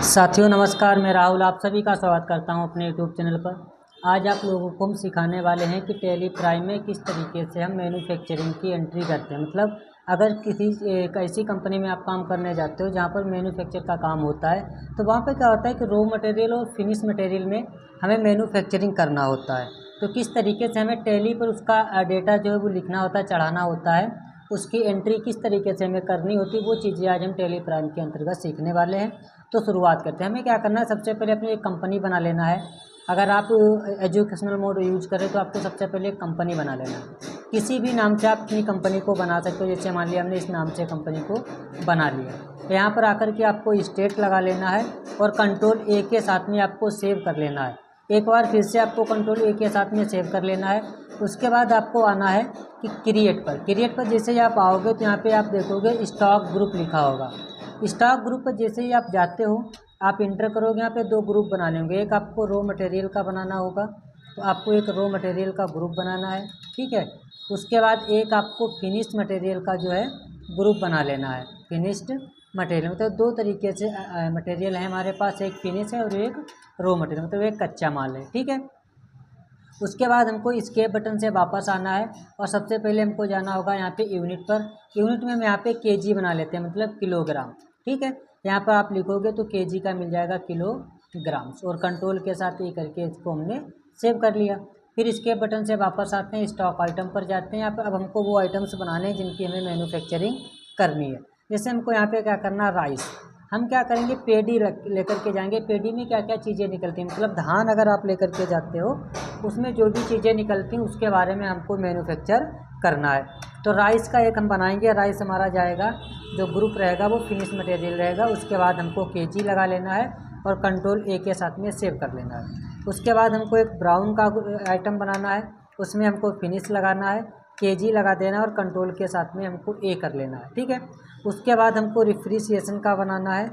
साथियों नमस्कार, मैं राहुल आप सभी का स्वागत करता हूं अपने यूट्यूब चैनल पर। आज आप लोगों को हम सिखाने वाले हैं कि टैली प्राइम में किस तरीके से हम मैन्युफैक्चरिंग की एंट्री करते हैं। मतलब अगर किसी एक ऐसी कंपनी में आप काम करने जाते हो जहां पर मैन्युफैक्चर का काम होता है, तो वहां पर क्या होता है कि रॉ मटेरियल और फिनिश मटेरियल में हमें मैन्युफैक्चरिंग करना होता है। तो किस तरीके से हमें टैली पर उसका डेटा जो है वो लिखना होता है, चढ़ाना होता है, उसकी एंट्री किस तरीके से हमें करनी होती है, वो चीज़ें आज हम टैली प्राइम के अंतर्गत सीखने वाले हैं। तो शुरुआत करते हैं। हमें क्या करना है, सबसे पहले अपनी एक कंपनी बना लेना है। अगर आप एजुकेशनल मोड यूज करें तो आपको सबसे पहले एक कंपनी बना लेना है। किसी भी नाम से आप अपनी कंपनी को बना सकते हो। जैसे मान लिया हमने इस नाम से कंपनी को बना लिया, तो यहाँ पर आकर के आपको स्टेट लगा लेना है और कंट्रोल ए के साथ में आपको सेव कर लेना है। एक बार फिर से आपको कंट्रोल ए के साथ में सेव कर लेना है। उसके बाद आपको आना है कि क्रिएट पर जैसे ही आप आओगे तो यहाँ पे आप देखोगे स्टॉक ग्रुप लिखा होगा। स्टॉक ग्रुप पर जैसे ही आप जाते हो, आप इंटर करोगे, यहाँ पे दो ग्रुप बनाने होंगे। एक आपको रॉ मटेरियल का बनाना होगा, तो आपको एक रॉ मटेरियल का ग्रुप बनाना है, ठीक है। उसके बाद एक आपको फिनिश मटेरियल का जो है ग्रुप बना लेना है। फिनिश्ड मटेरियल मतलब दो तरीके से मटेरियल है हमारे पास, एक फिनिश है और एक रॉ मटेरियल मतलब एक कच्चा माल है, ठीक है। उसके बाद हमको एस्केप बटन से वापस आना है और सबसे पहले हमको जाना होगा यहाँ पे यूनिट पर। यूनिट में हम यहाँ पे केजी बना लेते हैं, मतलब किलोग्राम, ठीक है। यहाँ पर आप लिखोगे तो केजी का मिल जाएगा किलोग्राम्स, और कंट्रोल के साथ ये करके इसको हमने सेव कर लिया। फिर एस्केप बटन से वापस आते हैं, स्टॉक आइटम पर जाते हैं। यहाँ पर अब हमको वो आइटम्स बनाने हैं जिनकी हमें मैन्युफैक्चरिंग करनी है। जैसे हमको यहाँ पे क्या करना, राइस। हम क्या करेंगे, पेडी लेकर के जाएंगे। पेडी में क्या क्या चीज़ें निकलती हैं, मतलब धान अगर आप लेकर के जाते हो, उसमें जो भी चीज़ें निकलती हैं उसके बारे में हमको मैन्युफैक्चर करना है। तो राइस का एक हम बनाएंगे। राइस हमारा जाएगा, जो ग्रुप रहेगा वो फिनिश मटेरियल रहेगा। उसके बाद हमको केजी लगा लेना है और कंट्रोल ए के साथ में सेव कर लेना है। उसके बाद हमको एक ब्राउन का आइटम बनाना है, उसमें हमको फिनिश लगाना है, केजी लगा देना है और कंट्रोल के साथ में हमको ए कर लेना है, ठीक है। उसके बाद हमको रिफ्रिजिरेशन का बनाना है।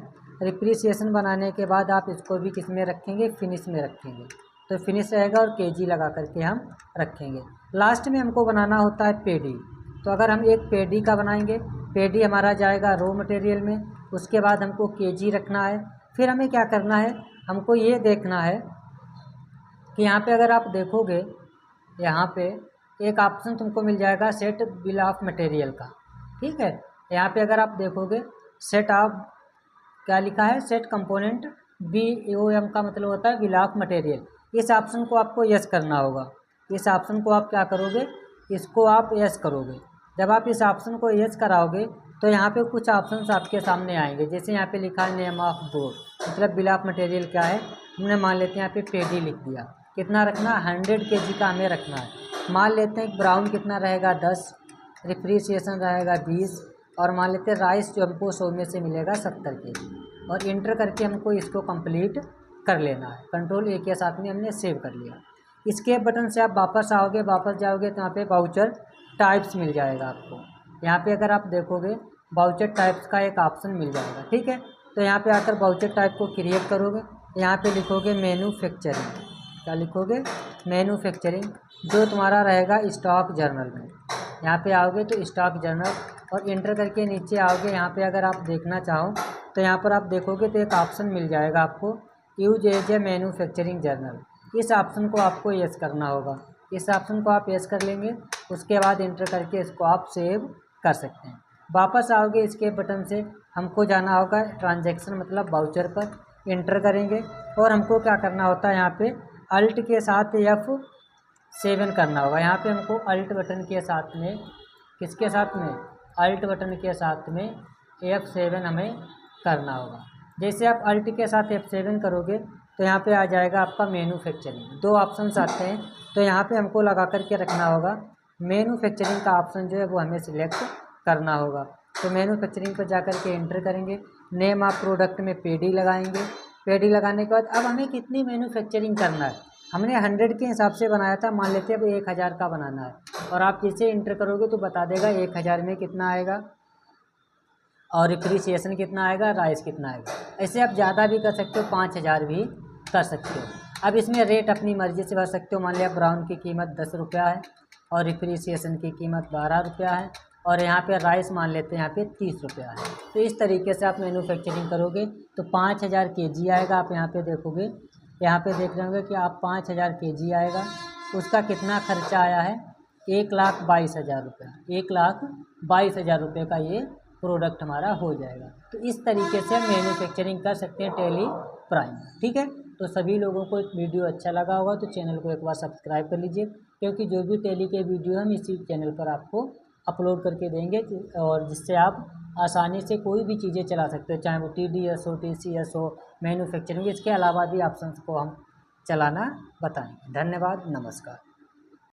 रिफ्रिजिरेशन बनाने के बाद आप इसको भी किस में रखेंगे, फिनिश में रखेंगे। तो फिनिश रहेगा और केजी लगा करके हम रखेंगे। लास्ट में हमको बनाना होता है पेडी। तो अगर हम एक पेडी का बनाएंगे, पेडी हमारा जाएगा रॉ मटेरियल में। उसके बाद हमको केजी रखना है। फिर हमें क्या करना है, हमको ये देखना है कि यहाँ पे अगर आप देखोगे, यहाँ पे एक ऑप्शन तुमको मिल जाएगा सेट बिल ऑफ मटेरियल का, ठीक है। यहाँ पे अगर आप देखोगे सेट ऑफ क्या लिखा है, सेट कंपोनेंट BOM का मतलब होता है बिल ऑफ मटेरियल। इस ऑप्शन को आपको यस करना होगा। इस ऑप्शन को आप क्या करोगे, इसको आप यस करोगे। जब आप इस ऑप्शन को यस कराओगे तो यहाँ पे कुछ ऑप्शंस आपके सामने आएंगे। जैसे यहाँ पे लिखा है नेम ऑफ बोर्ड, मतलब बिल ऑफ मटेरियल क्या है, हमने मान लेते हैं यहाँ पे पेडी लिख दिया। कितना रखना, 100 kg का हमें रखना है। मान लेते हैं ब्राउन कितना रहेगा, 10, रिफ्रिजिरेशन रहेगा 20, और मान लेते हैं राइस जो हमको 100 में से मिलेगा 70 kg। और इंटर करके हमको इसको कंप्लीट कर लेना है। कंट्रोल ए के साथ में हमने सेव कर लिया। एस्केप बटन से आप वापस आओगे, वापस जाओगे तो यहाँ पे वाउचर टाइप्स मिल जाएगा आपको। यहाँ पे अगर आप देखोगे वाउचर टाइप्स का एक ऑप्शन मिल जाएगा, ठीक है। तो यहाँ पे आकर वाउचर टाइप को क्रिएट करोगे। यहाँ पे लिखोगे मैन्युफैक्चरिंग, क्या लिखोगे, मैन्युफैक्चरिंग, जो तुम्हारा रहेगा स्टॉक जर्नल में। यहाँ पे आओगे तो स्टॉक जर्नल और इंटर करके नीचे आओगे। यहाँ पे अगर आप देखना चाहो तो यहाँ पर आप देखोगे तो एक ऑप्शन मिल जाएगा आपको, use as a manufacturing journal. इस ऑप्शन को आपको यस करना होगा। इस ऑप्शन को आप यस कर लेंगे, उसके बाद इंटर करके इसको आप सेव कर सकते हैं। वापस आओगे इसके बटन से, हमको जाना होगा ट्रांजैक्शन मतलब वाउचर पर, इंटर करेंगे। और हमको क्या करना होता है, यहाँ पे अल्ट के साथ F7 करना होगा। यहाँ पे हमको अल्ट बटन के साथ में, किसके साथ में, अल्ट बटन के साथ में F7 हमें करना होगा। जैसे आप अल्ट के साथ F7 करोगे तो यहाँ पे आ जाएगा आपका मैन्युफैक्चरिंग। दो ऑप्शंस आते हैं, तो यहाँ पे हमको लगा करके रखना होगा। मैन्युफैक्चरिंग का ऑप्शन जो है वो हमें सिलेक्ट करना होगा। तो मैन्युफैक्चरिंग पर जाकर के एंटर करेंगे। नेम ऑफ प्रोडक्ट में पेडी लगाएंगे। पेडी लगाने के बाद अब हमें कितनी मैन्युफैक्चरिंग करना है, हमने 100 के हिसाब से बनाया था, मान लेते हैं अब 1000 का बनाना है। और आप जैसे इंटर करोगे तो बता देगा 1000 में कितना आएगा और रिफ्रिजिरेशन कितना आएगा, राइस कितना आएगा। ऐसे आप ज़्यादा भी कर सकते हो, 5000 भी कर सकते हो। अब इसमें रेट अपनी मर्ज़ी से भर सकते हो। मान लिया ब्राउन की कीमत 10 रुपया है और रिफ्रिजिरेशन की कीमत 12 रुपया है और यहाँ पे राइस मान लेते हैं यहाँ पे 30 रुपया है। तो इस तरीके से आप मैन्युफैक्चरिंग करोगे तो 5000 kg आएगा। आप यहाँ पे देखोगे, यहाँ पे देख रहे होंगे कि आप 5000 kg आएगा। उसका कितना खर्चा आया है, 1,22,000 रुपया। 1,22,000 रुपये का ये प्रोडक्ट हमारा हो जाएगा। तो इस तरीके से हम मैन्युफैक्चरिंग कर सकते हैं टैली प्राइम। ठीक है, तो सभी लोगों को एक वीडियो अच्छा लगा होगा तो चैनल को एक बार सब्सक्राइब कर लीजिए, क्योंकि जो भी टैली के वीडियो हम इसी चैनल पर आपको अपलोड करके देंगे, और जिससे आप आसानी से कोई भी चीज़ें चला सकते हो, चाहे वो TDS हो, TCS हो, मैन्युफैक्चरिंग, इसके अलावा भी ऑप्शंस को हम चलाना बताएंगे। धन्यवाद, नमस्कार।